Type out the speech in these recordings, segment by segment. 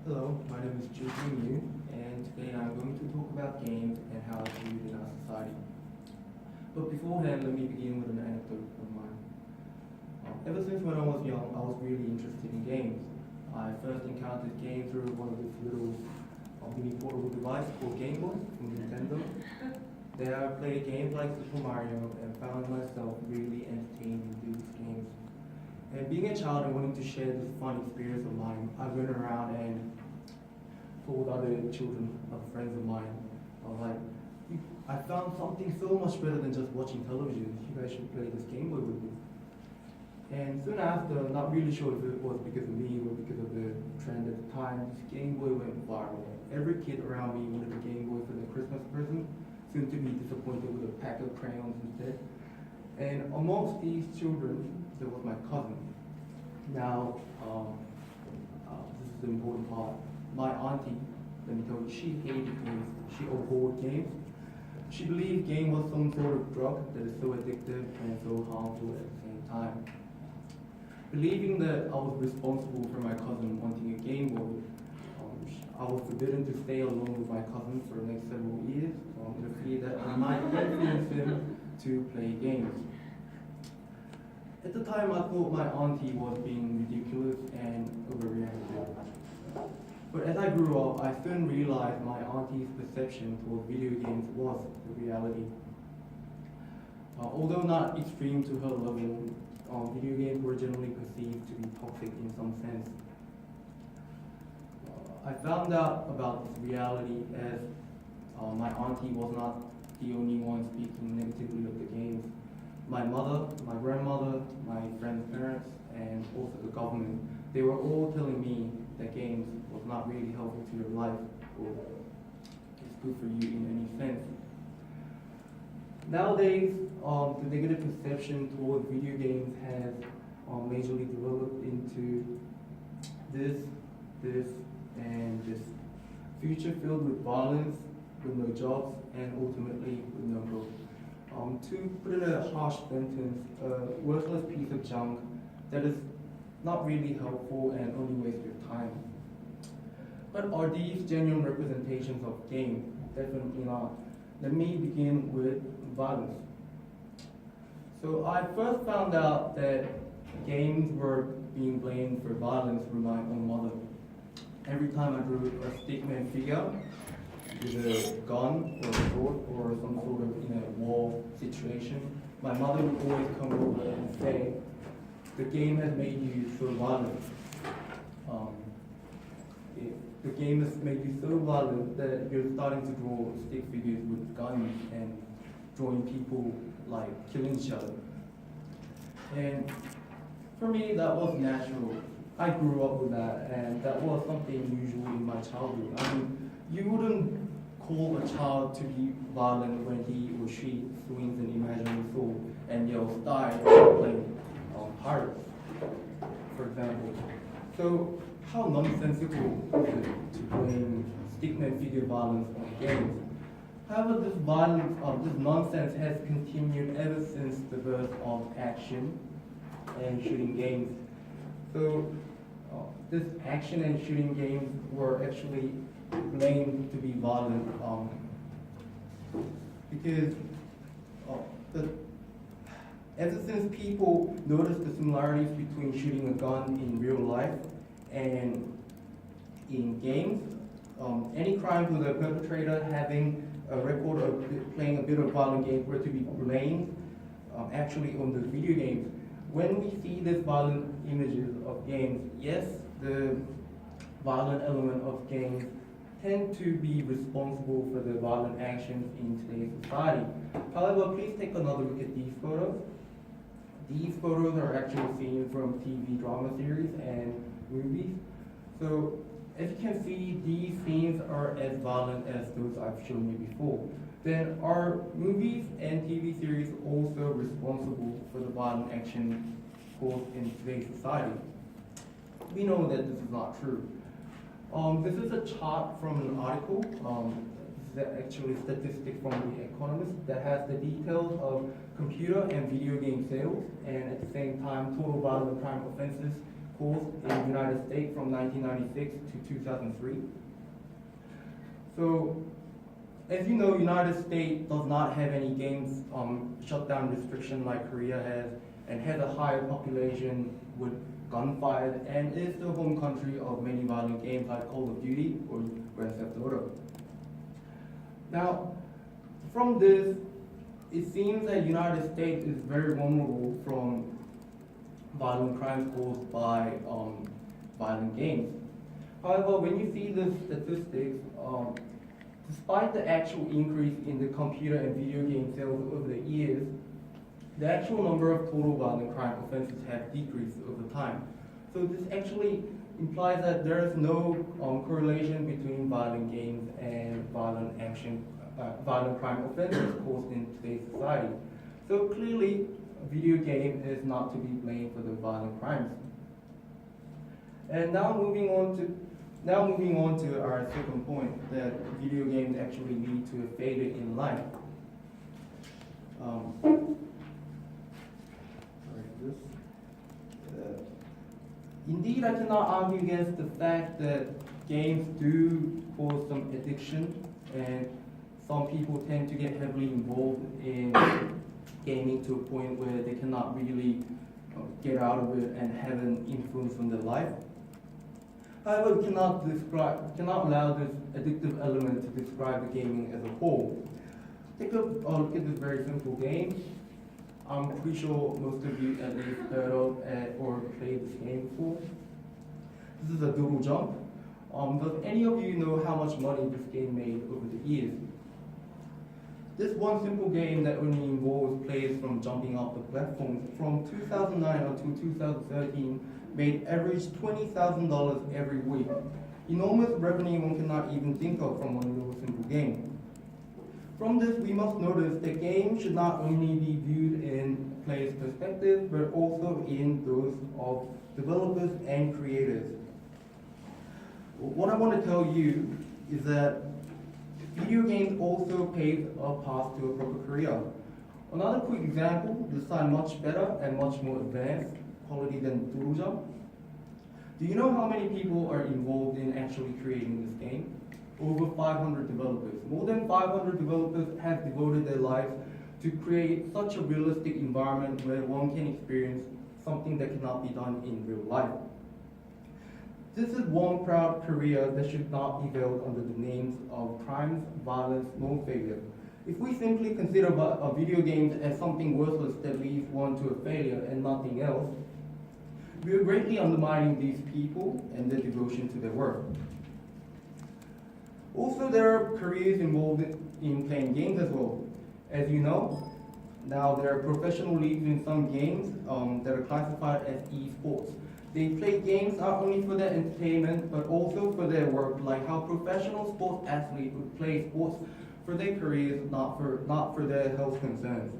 Hello, my name is Ju Yu, and today I'm going to talk about games and how it's used in our society. But beforehand, let me begin with an anecdote of mine. Ever since when I was young, I was really interested in games. I first encountered games through one of these little mini portable device called Game Boy from Nintendo. There I played games like Super Mario and found myself really entertained in these games. And being a child and wanting to share this fun experience of mine, I went around and told other children, other friends of mine, I was like, I found something so much better than just watching television. You guys should play this Game Boy with me. And soon after, not really sure if it was because of me or because of the trend at the time, this Game Boy went viral. Every kid around me wanted a Game Boy for their Christmas present, soon to be disappointed with a pack of crayons instead. And amongst these children, there was my cousin. Now, this is the important part. My auntie, let me tell you, she hated games. She abhorred games. She believed game was some sort of drug that is so addictive and so harmful at the same time. Believing that I was responsible for my cousin wanting a Game Boy, I was forbidden to stay alone with my cousin for the next several years, in the fear that I might influence him to play games. At the time, I thought my auntie was being ridiculous and overreactive. But as I grew up, I soon realized my auntie's perception toward video games was the reality. Although not extreme to her level, video games were generally perceived to be toxic in some sense. I found out about this reality as my auntie was not the only one speaking negatively of the games. My mother, my grandmother, my friend's parents, and also the government, they were all telling me that games was not really helpful to your life or it's good for you in any sense. Nowadays, the negative perception toward video games has majorly developed into this, and this future filled with violence, with no jobs, and ultimately with no growth. To put in a harsh sentence, a worthless piece of junk that is not really helpful and only waste your time. But are these genuine representations of games? Definitely not. Let me begin with violence. So I first found out that games were being blamed for violence from my own mother. Every time I drew a stickman figure with a gun or a sword or some sort of war situation, my mother would always come over and say, "The game has made you so violent. The game has made you so violent that you're starting to draw stick figures with guns and drawing people like killing each other." And for me, that was natural. I grew up with that, and that was something usual in my childhood. I mean, you wouldn't call a child to be violent when he or she swings an imaginary sword and yells "die" while playing pirates, for example. So how nonsensical is it to blame stickman figure violence on games? However, this violence, this nonsense has continued ever since the birth of action and shooting games. So this action and shooting games were actually blamed to be violent because the, ever since people noticed the similarities between shooting a gun in real life and in games, any crimes with a perpetrator having a record of playing a bit of violent games were to be blamed actually on the video games. When we see this violent images of games, yes, the violent element of games tend to be responsible for the violent actions in today's society. However, please take another look at these photos. These photos are actually seen from TV drama series and movies. So as you can see, these scenes are as violent as those I've shown you before. Then are movies and TV series also responsible for the violent action caused in today's society? We know that this is not true. This is a chart from an article. This is actually statistics from The Economist that has the details of computer and video game sales, and at the same time, total violent crime offenses caused in the United States from 1996 to 2003. So, as you know, United States does not have any games shutdown restriction like Korea has, and has a higher population with gunfire, and is the home country of many violent games like Call of Duty or Grand Theft Auto. Now, from this, it seems that United States is very vulnerable from violent crimes caused by violent games. However, when you see the statistics, despite the actual increase in the computer and video game sales over the years, the actual number of total violent crime offenses have decreased over time. So this actually implies that there is no correlation between violent games and violent crime offenses caused in today's society. So clearly, a video game is not to be blamed for the violent crimes. And now moving on to our second point, that video games actually lead to a failure in life. Indeed, I cannot argue against the fact that games do cause some addiction, and some people tend to get heavily involved in gaming to a point where they cannot really get out of it and have an influence on their life. However, we cannot allow this addictive element to describe the gaming as a whole. Take a look at this very simple game. I'm pretty sure most of you at least heard of or played this game before. This is a Doodle Jump. Does any of you know how much money this game made over the years? This one simple game that only involves players from jumping up the platforms from 2009 until 2013 made average $20,000 every week. Enormous revenue one cannot even think of from one little simple game. From this, we must notice that games should not only be viewed in players' perspective, but also in those of developers and creators. What I want to tell you is that video games also pave a path to a proper career. Another quick example, this time much better and much more advanced quality than Doodle Jump. Do you know how many people are involved in actually creating this game? Over 500 developers. More than 500 developers have devoted their lives to create such a realistic environment where one can experience something that cannot be done in real life. This is one proud career that should not be veiled under the names of crimes, violence, nor failure. If we simply consider video games as something worthless that leads one to a failure and nothing else, we are greatly undermining these people and their devotion to their work. Also, there are careers involved in playing games as well. As you know, now there are professional leagues in some games that are classified as esports. They play games not only for their entertainment, but also for their work, like how professional sports athletes would play sports for their careers, not for their health concerns.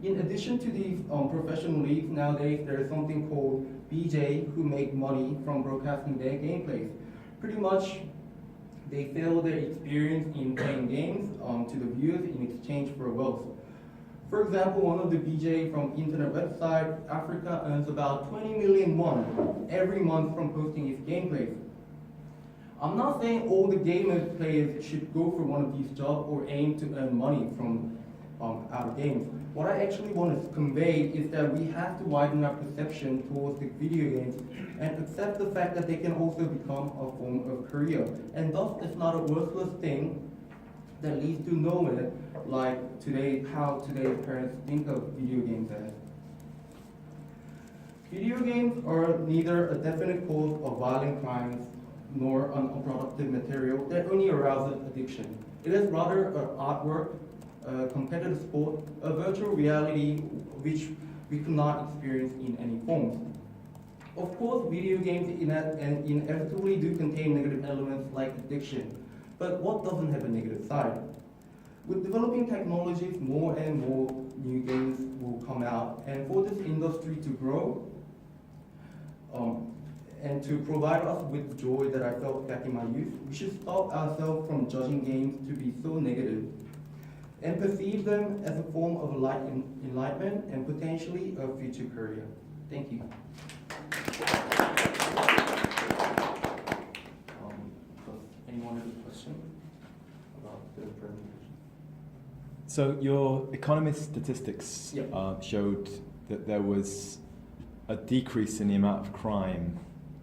In addition to these professional leagues, nowadays there is something called BJ who make money from broadcasting their gameplays. Pretty much, they sell their experience in playing games to the viewers in exchange for wealth. For example, one of the BJ from internet website, Africa, earns about 20 million won every month from posting his gameplays. I'm not saying all the gamers players should go for one of these jobs or aim to earn money from our games. What I actually want to convey is that we have to widen our perception towards the video games and accept the fact that they can also become a form of career. And thus, it's not a worthless thing that leads to nowhere, like how today's parents think of video games as. Video games are neither a definite cause of violent crimes nor an unproductive material that only arouses addiction. It is rather an artwork, a competitive sport, a virtual reality which we could not experience in any forms. Of course, video games inevitably do contain negative elements like addiction, but what doesn't have a negative side? With developing technologies, more and more new games will come out, and for this industry to grow, and to provide us with joy that I felt back in my youth, we should stop ourselves from judging games to be so negative and perceive them as a form of enlightenment and potentially a future career. Thank you. question about the presentation. So your economist statistics Yeah. showed that there was a decrease in the amount of crime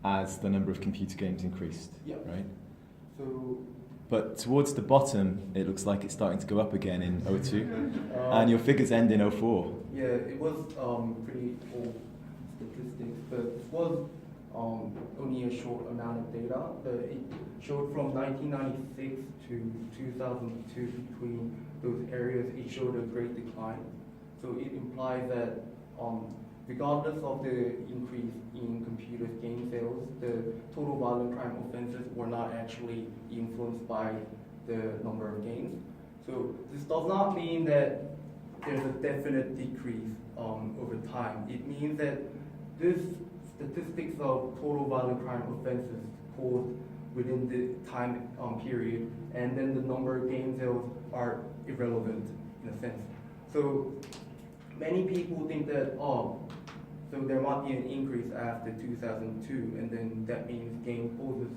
as the number of computer games increased, Yeah. right? So, But towards the bottom, it looks like it's starting to go up again in 02, um, and your figures end in 04. yeah, it was pretty old statistics, but it was only a short amount of data. It showed from 1996 to 2002, between those areas, it showed a great decline. So it implies that regardless of the increase in computer game sales, the total violent crime offenses were not actually influenced by the number of games. So this does not mean that there's a definite decrease over time. It means that this statistics of total violent crime offenses caused within the time period, and then the number of game sales are irrelevant in a sense. So many people think that, so there might be an increase after 2002, and then that means game causes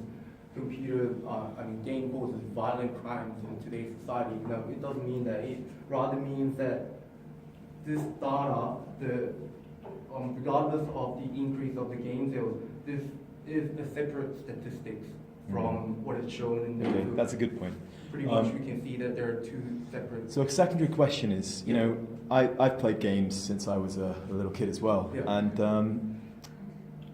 game causes violent crimes in today's society. No, it doesn't mean that. It rather means that this data, regardless of the increase of the game sales, this is a separate statistics from what is shown in the Okay, that's a good point. Pretty much we can see that there are two separate. So a secondary question is, you know, I've played games since I was a little kid as well, and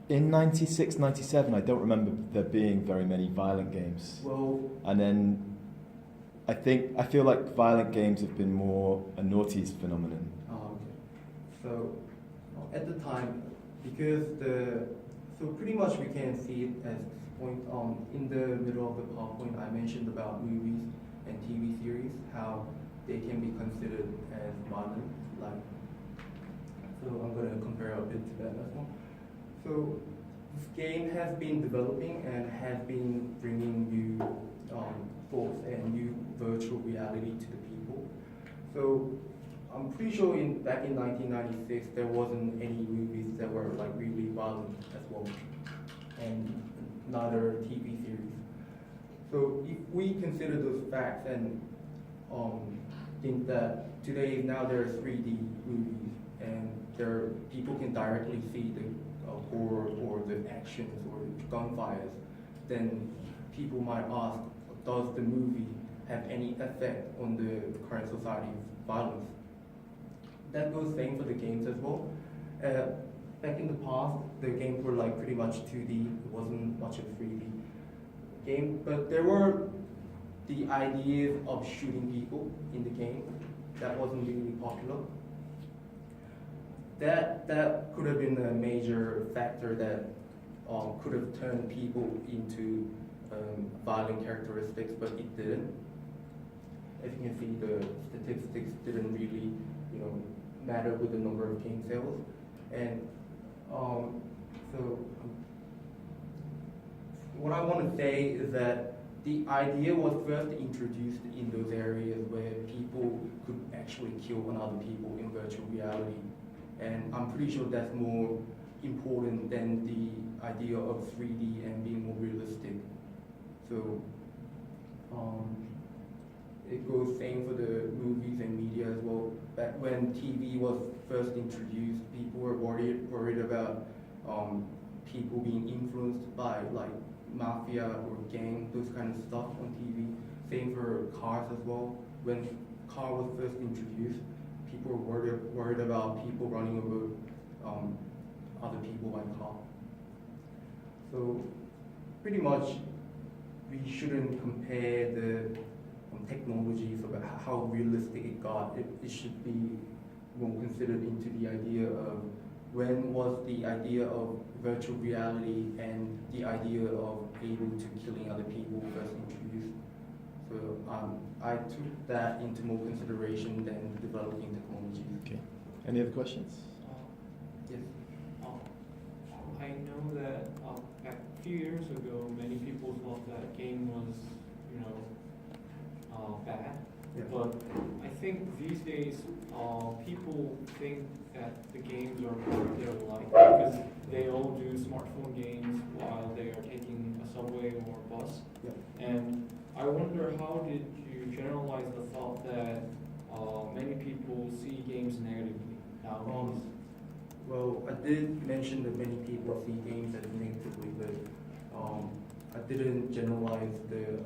in 96, 97, I don't remember there being very many violent games. Well, and then I feel like violent games have been more a noughties phenomenon. okay. So at the time, because so pretty much we can see it as point in the middle of the PowerPoint I mentioned about movies and TV series, how they can be considered as violent. So I'm going to compare a bit to that as well. So this game has been developing and has been bringing new thoughts and new virtual reality to the people. So I'm pretty sure back in 1996 there wasn't any movies that were like really violent as well, and neither TV series. So if we consider those facts and think that today now there are 3D movies and people can directly see the horror or the actions or the gunfires, then people might ask, does the movie have any effect on the current society's violence? That goes same for the games as well. Back in the past, the games were like pretty much 2D. It wasn't much of 3D game, but there were the ideas of shooting people in the game. That wasn't really popular. That could have been a major factor that could have turned people into violent characteristics, but it didn't. As you can see, the statistics didn't really, matter with the number of game sales, and so what I want to say is that the idea was first introduced in those areas where people could actually kill another people in virtual reality. And I'm pretty sure that's more important than the idea of 3D and being more realistic. So it goes same for the movies and media as well. Back when TV was first introduced, people were worried about people being influenced by like mafia or gang, those kind of stuff on TV. Same for cars as well. When car was first introduced, people were worried about people running over other people by car. So pretty much we shouldn't compare the technologies about how realistic it got. It should be more considered into the idea of when was the idea of virtual reality and the idea of able to killing other people first introduced. So I took that into more consideration than developing technologies. Okay. Any other questions? Yes. I know that a few years ago, many people thought that game was, bad. Yeah. But I think these days, people think that the games are part of their life because they all do smartphone games while they are taking a subway or a bus. Yeah. And I wonder how did you generalize the thought that many people see games negatively nowadays? Well, I did mention that many people see games as negatively, but I didn't generalize the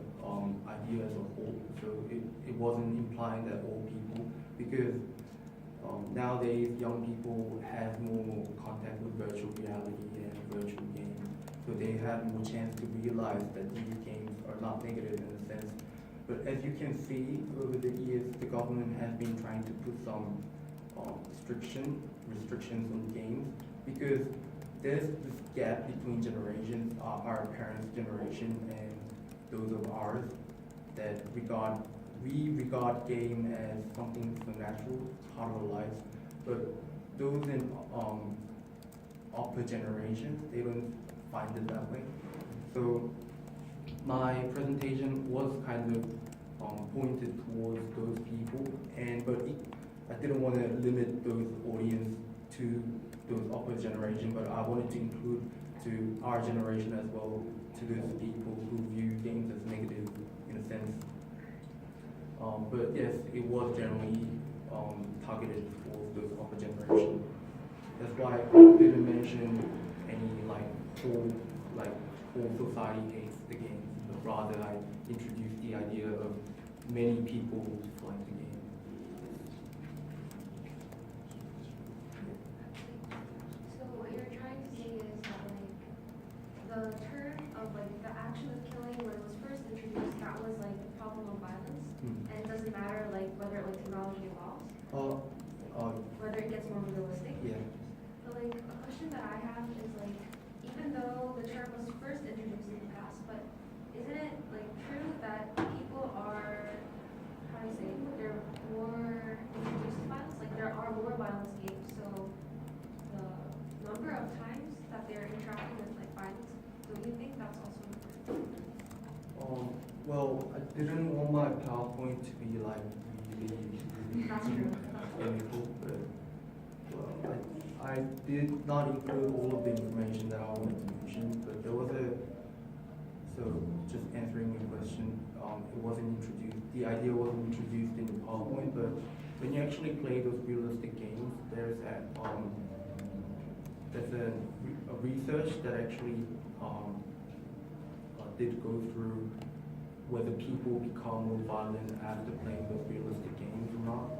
idea as a whole. So it wasn't implying that all people, because nowadays young people have more contact with virtual reality and virtual games, so they have more chance to realize that these games are not negative in a sense. But as you can see, over the years, the government has been trying to put some restrictions on games, because there's this gap between generations, our parents' generation and those of ours, that we regard game as something so natural, part of our lives, but those in upper generations, they don't find it that way. So my presentation was kind of pointed towards those people, I didn't want to limit those audience to those upper generation, but I wanted to include to our generation as well, to those people who view games as negative in a sense. But yes, it was generally targeted for those upper generation. That's why I didn't mention any whole society hates the game, but rather I introduced the idea of many people who like the game. So what you're trying to say is that the term of the action of killing when it was first introduced, that was the problem of violence, and it doesn't matter whether technology evolves, whether it gets more realistic. Yeah. But a question that I have is even though the term was first introduced in the past, but isn't it true that people are, how do you say, they're more introduced to violence? There are more violence games, so the number of times that they're interacting with violence, do you think that's also important? Well, I didn't want my PowerPoint to be really That's true. technical, but well, I did not include all of the information that I wanted to mention, but there was so just answering your question, it wasn't introduced, the idea wasn't introduced in the PowerPoint, but when you actually play those realistic games, there's a research that actually did go through whether people become more violent after playing those realistic games or not.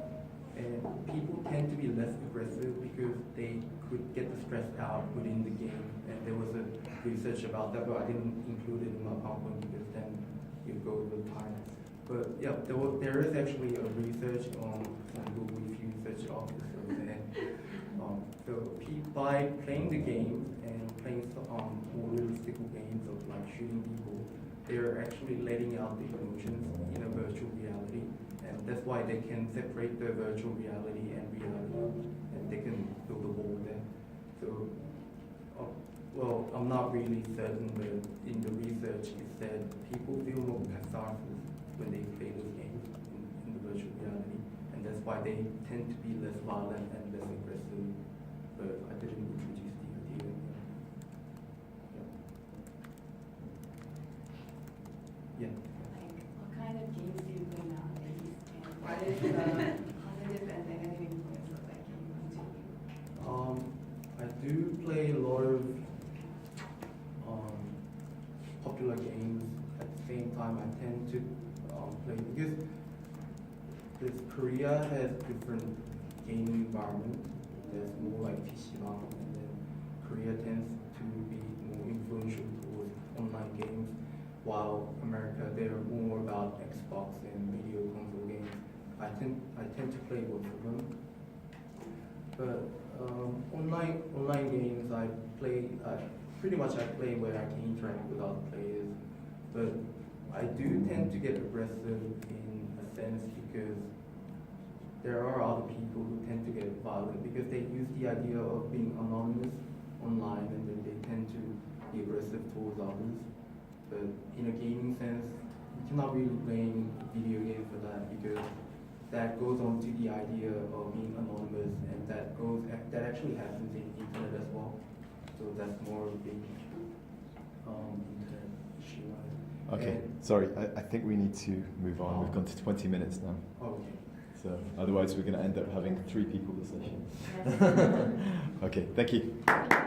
And people tend to be less aggressive because they could get the stress out within the game. And there was a research about that, but I didn't include it in my PowerPoint because then you go over time. But yeah, there is actually a research on Google if you search office of that. By playing the game and playing more realistic games of shooting people, they're actually letting out the emotions in a virtual reality, and that's why they can separate the virtual reality and reality, and they can build a wall there. So, well, I'm not really certain, but in the research it said people feel more catharsis when they play those games in the virtual reality, and that's why they tend to be less violent and less aggressive. But I didn't introduce the idea. Yeah. What kind of games do you play nowadays? And what is the positive and negative influence of that game onto you? I do play a lot of popular games. At the same time, I tend to play because Korea has different gaming environment. There's more PC방, and then Korea tends to be more influential towards online games, while America, they're more about Xbox and video console games. I tend to play both of them. But online games, I play where I can interact with other players. But I do tend to get aggressive in a sense because there are other people who tend to get violent because they use the idea of being anonymous online, and then they tend to be aggressive towards others. But in a gaming sense, you cannot really blame video games for that because that goes on to the idea of being anonymous, and that actually happens in the internet as well. So that's more of a big internet issue. Okay, And- sorry, I think we need to move on. We've gone to 20 minutes now. Okay. So otherwise we're going to end up having 3 people this session. Okay, thank you. Thank you.